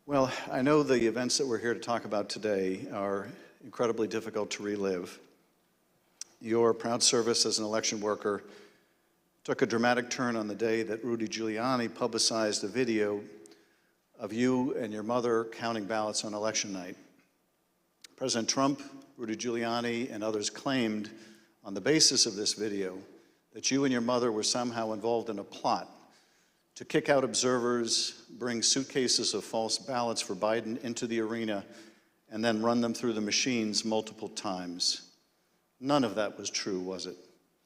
Well, I know the events that we're here to talk about today are incredibly difficult to relive. Your proud service as an election worker took a dramatic turn on the day that Rudy Giuliani publicized a video of you and your mother counting ballots on election night. President Trump, Rudy Giuliani, and others claimed on the basis of this video that you and your mother were somehow involved in a plot to kick out observers, bring suitcases of false ballots for Biden into the arena, and then run them through the machines multiple times. None of that was true, was it?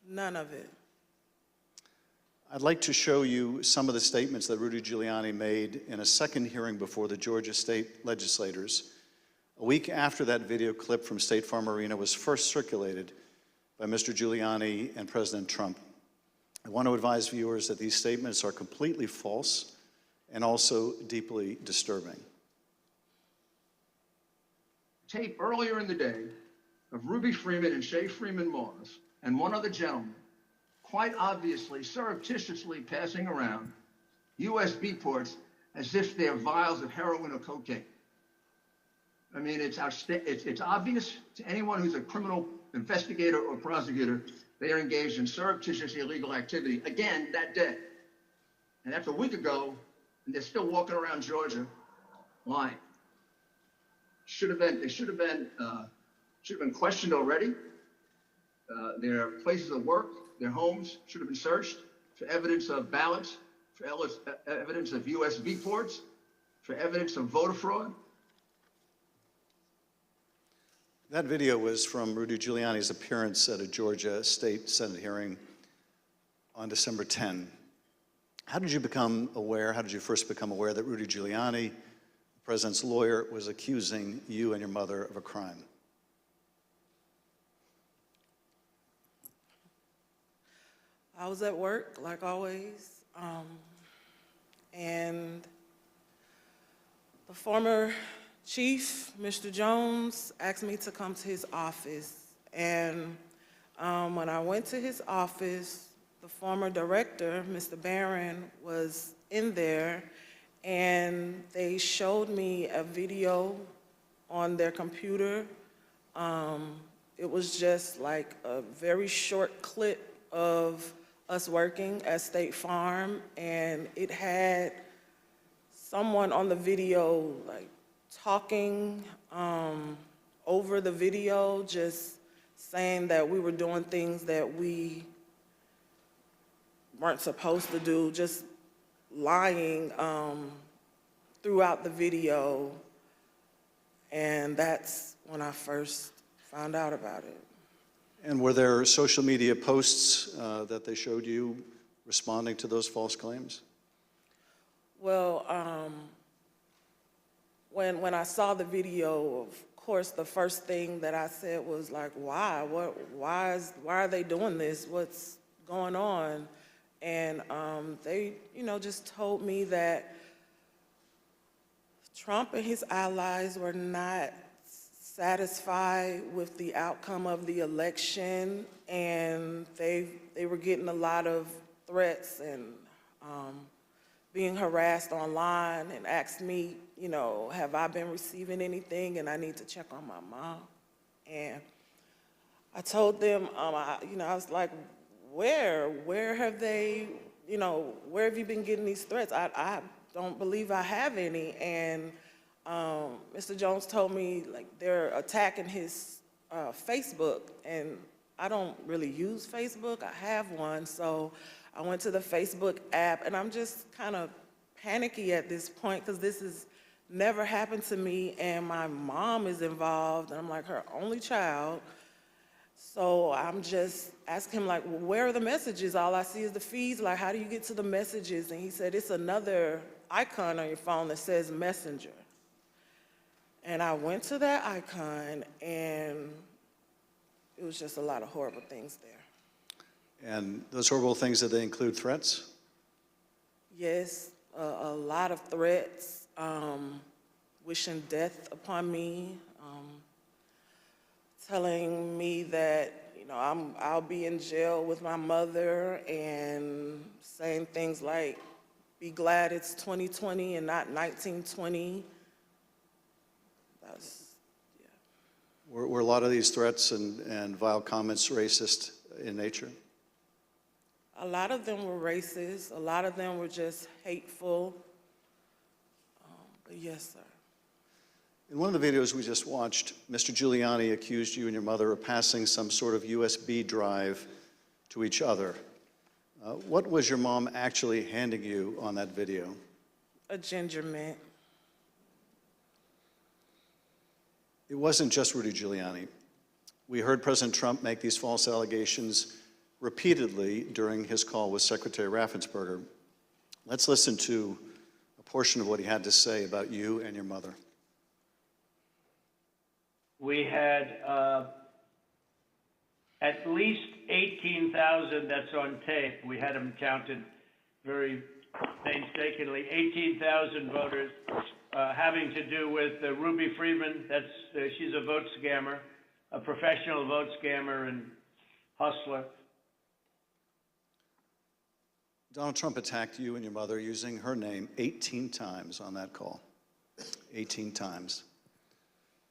None of it. I'd like to show you some of the statements that Rudy Giuliani made in a second hearing before the Georgia state legislators, a week after that video clip from State Farm Arena was first circulated by Mr. Giuliani and President Trump. I want to advise viewers that these statements are completely false and also deeply disturbing. Tape earlier in the day of Ruby Freeman and Shaye Moss and one other gentleman quite obviously surreptitiously passing around USB ports as if they're vials of heroin or cocaine. I mean, it's obvious to anyone who's a criminal investigator or prosecutor they are engaged in surreptitious illegal activity again that day. And that's a week ago, and they're still walking around Georgia lying. They should have been questioned already. Their places of work, their homes should have been searched for evidence of ballots, for evidence of USB ports, for evidence of voter fraud. That video was from Rudy Giuliani's appearance at a Georgia State Senate hearing on December 10. How did you first become aware that Rudy Giuliani, the president's lawyer, was accusing you and your mother of a crime? I was at work, like always, and the former chief, Mr. Jones, asked me to come to his office. And when I went to his office, the former director, Mr. Barron, was in there, and they showed me a video on their computer. It was just like a very short clip of us working at State Farm, and it had someone on the video like talking over the video, just saying that we were doing things that we weren't supposed to do, just lying throughout the video. And that's when I first found out about it. And were there social media posts that they showed you responding to those false claims? Well, when I saw the video, of course, the first thing that I said was like, why? Why are they doing this? What's going on? And they, just told me that Trump and his allies were not satisfied with the outcome of the election, and they were getting a lot of threats and being harassed online, and asked me, have I been receiving anything, and I need to check on my mom. And I told them, I was like, where have they, where have you been getting these threats? I don't believe I have any. And Mr. Jones told me, like, they're attacking his Facebook, and I don't really use Facebook. I have one, so I went to the Facebook app, and I'm just kind of panicky at this point because this has never happened to me, and my mom is involved, and I'm like her only child. So I'm just asking him, like, well, where are the messages? All I see is the feeds. Like, how do you get to the messages? And he said, it's another icon on your phone that says Messenger. And I went to that icon, and it was just a lot of horrible things there. And those horrible things, did they include threats? Yes, a lot of threats, wishing death upon me, telling me that, I'll be in jail with my mother, and saying things like, be glad it's 2020 and not 1920. That's, yeah. Were a lot of these threats and vile comments racist in nature? A lot of them were racist. A lot of them were just hateful. But yes, sir. In one of the videos we just watched, Mr. Giuliani accused you and your mother of passing some sort of USB drive to each other. What was your mom actually handing you on that video? A ginger mint. It wasn't just Rudy Giuliani. We heard President Trump make these false allegations repeatedly during his call with Secretary Raffensperger. Let's listen to a portion of what he had to say about you and your mother. We had at least 18,000, that's on tape. We had them counted very painstakingly. 18,000 voters having to do with Ruby Freeman. She's a vote scammer, a professional vote scammer and hustler. Donald Trump attacked you and your mother using her name 18 times on that call. 18 times.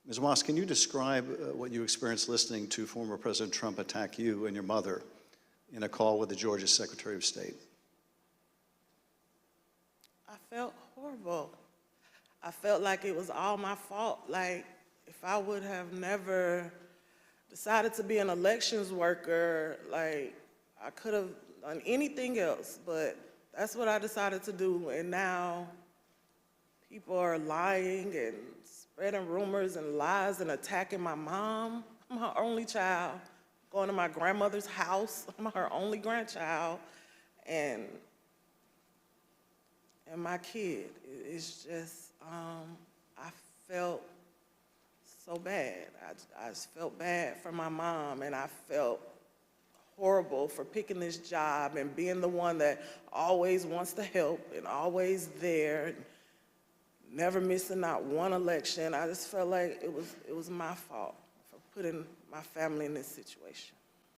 Ms. Moss, can you describe what you experienced listening to former President Trump attack you and your mother in a call with the Georgia Secretary of State? I felt horrible. I felt like it was all my fault. Like, if I would have never decided to be an elections worker, like, I could have done anything else, but that's what I decided to do. And now people are lying and spreading rumors and lies and attacking my mom. I'm her only child. Going to my grandmother's house. I'm her only grandchild. And my kid. It's just, I felt so bad. I just felt bad for my mom, and I felt horrible for picking this job and being the one that always wants to help and always there. Never missing not one election. I just felt like it was my fault for putting my family in this situation.